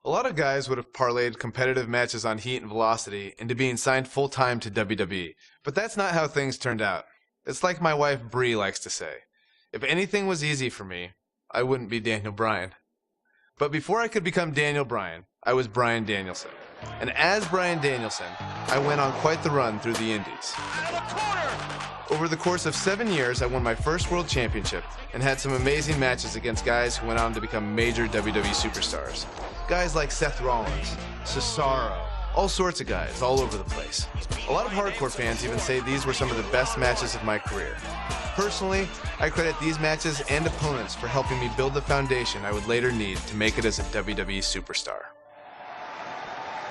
A lot of guys would have parlayed competitive matches on heat and velocity into being signed full-time to WWE, but that's not how things turned out. It's like my wife Bree likes to say, if anything was easy for me, I wouldn't be Daniel Bryan. But before I could become Daniel Bryan, I was Bryan Danielson. And as Bryan Danielson, I went on quite the run through the Indies. Over the course of 7 years, I won my first world championship and had some amazing matches against guys who went on to become major WWE superstars. Guys like Seth Rollins, Cesaro, all sorts of guys all over the place. A lot of hardcore fans even say these were some of the best matches of my career. Personally, I credit these matches and opponents for helping me build the foundation I would later need to make it as a WWE superstar.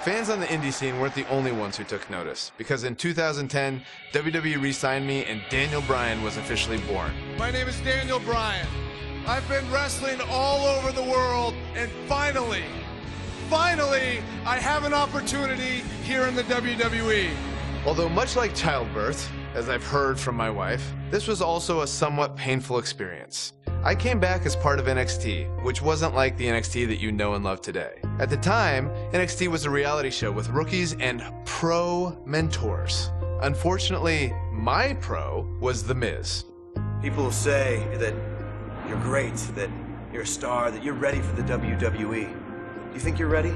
Fans on the indie scene weren't the only ones who took notice, because in 2010, WWE re-signed me and Daniel Bryan was officially born. My name is Daniel Bryan. I've been wrestling all over the world, and finally, I have an opportunity here in the WWE. Although much like childbirth, as I've heard from my wife, this was also a somewhat painful experience. I came back as part of NXT, which wasn't like the NXT that you know and love today. At the time, NXT was a reality show with rookies and pro mentors. Unfortunately, my pro was The Miz. People say that you're great, that you're a star, that you're ready for the WWE. Do you think you're ready?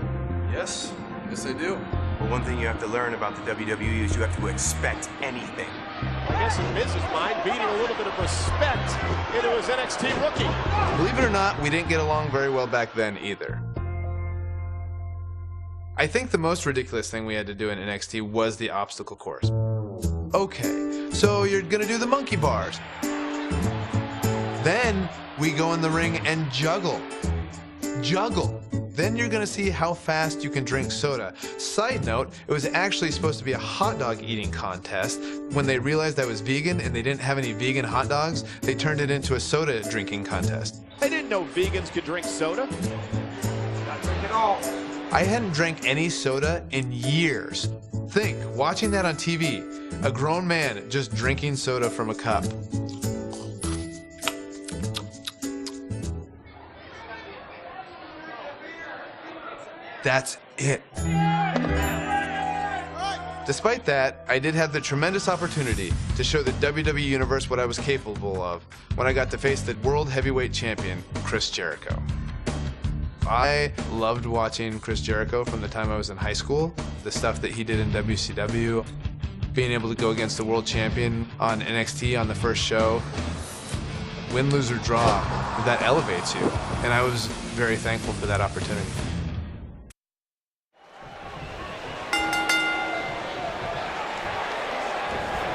Yes I do. Well, one thing you have to learn about the WWE is you have to expect anything. I guess in Miz's mind, beating a little bit of respect into his NXT rookie. Believe it or not, we didn't get along very well back then either. I think the most ridiculous thing we had to do in NXT was the obstacle course. Okay, so you're gonna do the monkey bars. Then we go in the ring and juggle. Then you're gonna see how fast you can drink soda. Side note, it was actually supposed to be a hot dog eating contest. When they realized I was vegan and they didn't have any vegan hot dogs, they turned it into a soda drinking contest. I didn't know vegans could drink soda. Not drink at all. I hadn't drank any soda in years. Think, watching that on TV, a grown man just drinking soda from a cup. That's it. Despite that, I did have the tremendous opportunity to show the WWE Universe what I was capable of when I got to face the World Heavyweight Champion, Chris Jericho. I loved watching Chris Jericho from the time I was in high school, the stuff that he did in WCW, being able to go against the World Champion on NXT on the first show. Win, lose, or draw, that elevates you, and I was very thankful for that opportunity.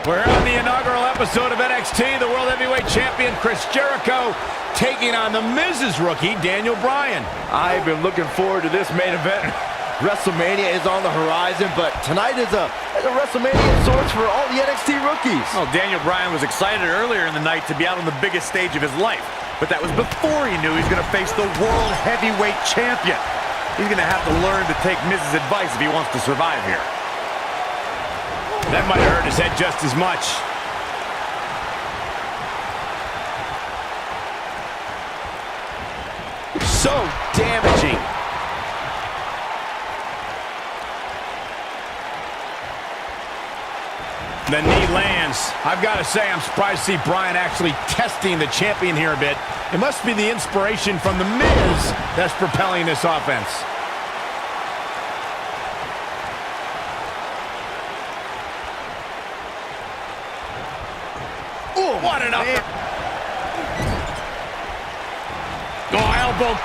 We're on the inaugural episode of NXT. The World Heavyweight Champion Chris Jericho taking on the Miz's rookie, Daniel Bryan. I've been looking forward to this main event. WrestleMania is on the horizon, but tonight is a WrestleMania of sorts for all the NXT rookies. Well, Daniel Bryan was excited earlier in the night to be out on the biggest stage of his life, but that was before he knew he was going to face the World Heavyweight Champion. He's going to have to learn to take Miz's advice if he wants to survive here. That might have hurt his head just as much. So damaging. The knee lands. I've got to say, I'm surprised to see Bryan actually testing the champion here a bit. It must be the inspiration from The Miz that's propelling this offense. Ooh, what an upper. Oh, elbow.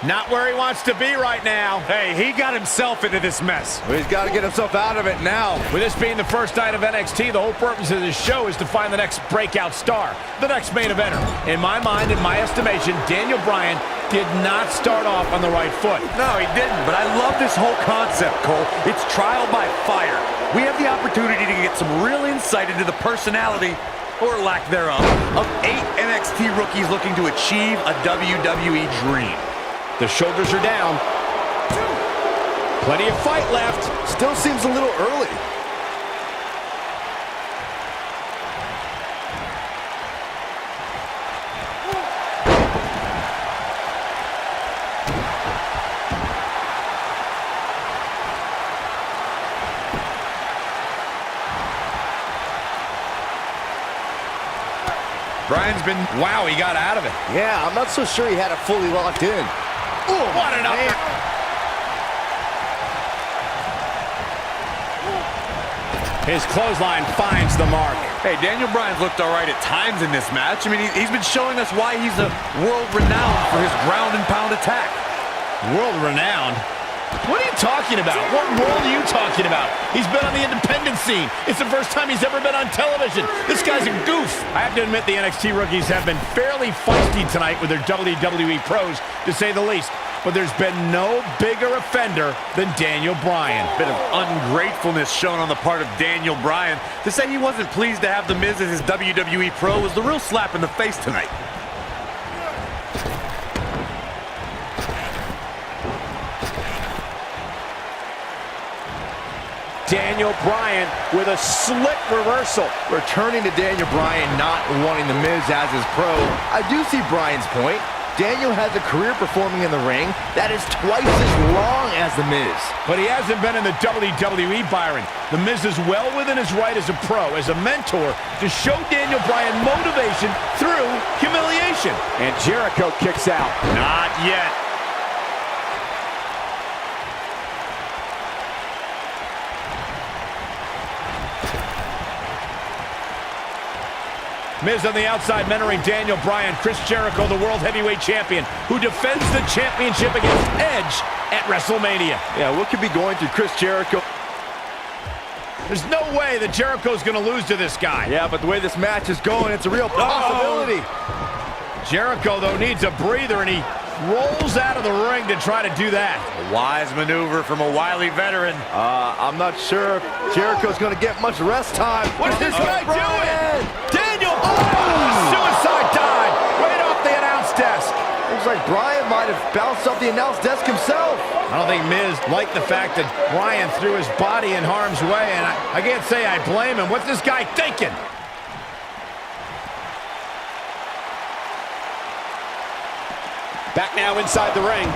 Not where he wants to be right now. Hey, he got himself into this mess. Well, he's got to get himself out of it now. With this being the first night of NXT, the whole purpose of this show is to find the next breakout star, the next main eventer. In my mind, in my estimation, Daniel Bryan did not start off on the right foot. No, he didn't, but I love this whole concept, Cole. It's trial by fire. We have the opportunity to get some real insight into the personality or lack thereof, of 8 NXT rookies looking to achieve a WWE dream. The shoulders are down. Plenty of fight left. Still seems a little early. Bryan's been, wow, he got out of it. Yeah, I'm not so sure he had it fully locked in. Ooh, what an upper. His clothesline finds the mark. Hey, Daniel Bryan's looked all right at times in this match. I mean, he's been showing us why he's a world-renowned for his ground and pound attack. World-renowned? What are you talking about? What world are you talking about? He's been on the independent scene. It's the first time he's ever been on television. This guy's a goof. I have to admit the NXT rookies have been fairly feisty tonight with their WWE pros, to say the least. But there's been no bigger offender than Daniel Bryan. Bit of ungratefulness shown on the part of Daniel Bryan. To say he wasn't pleased to have The Miz as his WWE pro was the real slap in the face tonight. Daniel Bryan with a slick reversal. Returning to Daniel Bryan not wanting The Miz as his pro. I do see Bryan's point. Daniel has a career performing in the ring that is twice as long as The Miz. But he hasn't been in the WWE, Byron. The Miz is well within his right as a pro, as a mentor, to show Daniel Bryan motivation through humiliation. And Jericho kicks out. Not yet. Miz on the outside mentoring Daniel Bryan. Chris Jericho, the World Heavyweight Champion, who defends the championship against Edge at WrestleMania. Yeah, what could be going through Chris Jericho? There's no way that Jericho's going to lose to this guy. Yeah, but the way this match is going, it's a real possibility. Jericho, though, needs a breather, and he rolls out of the ring to try to do that. A wise maneuver from a wily veteran. I'm not sure if Jericho's going to get much rest time. What is this guy doing? Daniel, suicide dive right off the announce desk. Looks like Bryan might have bounced off the announce desk himself. I don't think Miz liked the fact that Bryan threw his body in harm's way, and I can't say I blame him. What's this guy thinking? Back now inside the ring.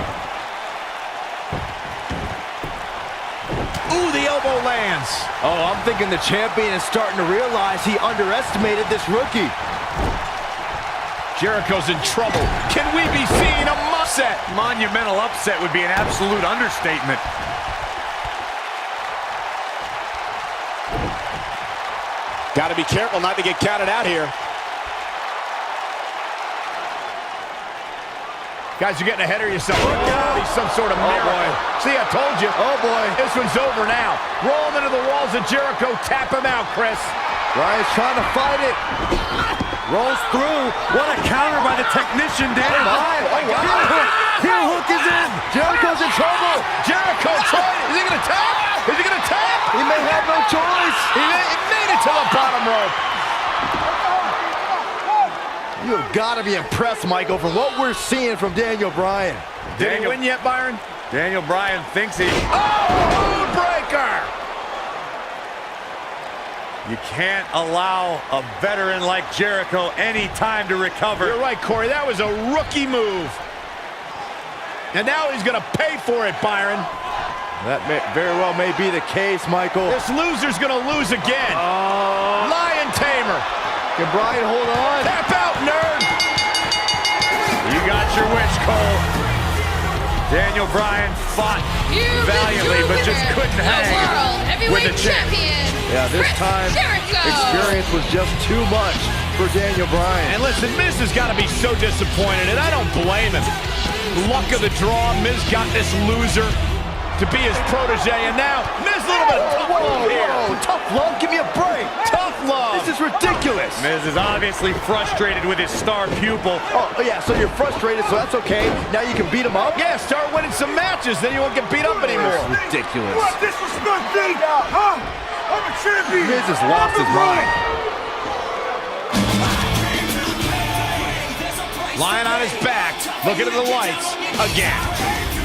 Ooh, the elbow lands. Oh, I'm thinking the champion is starting to realize he underestimated this rookie. Jericho's in trouble. Can we be seeing a upset? Monumental upset would be an absolute understatement. Got to be careful not to get counted out here. Guys, you're getting ahead of yourself. Be some sort of miracle. See, I told you. Oh, boy. This one's over now. Roll him into the walls of Jericho. Tap him out, Chris. Bryan's trying to fight it. Rolls through. What a counter by the technician, Daniel Bryan. Heel hook is in. Jericho's in trouble. Jericho tried. Is he going to tap? Is he going to tap? He may have no choice. He made it to the bottom rope. You've got to be impressed, Michael, from what we're seeing from Daniel Bryan. Did he win yet, Byron? Daniel Bryan thinks he... Oh, breaker! You can't allow a veteran like Jericho any time to recover. You're right, Corey. That was a rookie move. And now he's going to pay for it, Byron. That very well may be the case, Michael. This loser's going to lose again. Lion Tamer. Can Bryan hold on? Tap out, nerd. You got your wish, Cole. Daniel Bryan fought valiantly, but just couldn't hang with the champion. Yeah, this time, experience was just too much for Daniel Bryan. And listen, Miz has got to be so disappointed, and I don't blame him. Luck of the draw, Miz got this loser to be his protege, and now Miz a little bit of tough love here. Whoa, tough love? Give me a break. Tough love. This is ridiculous. Miz is obviously frustrated with his star pupil. Oh, yeah, so you're frustrated, so that's okay. Now you can beat him up? Yeah, start winning some matches, then you won't get beat up anymore. It's ridiculous. What disrespect me? Huh? I'm a champion. Miz has lost his mind. Lying on his back, looking at the lights again.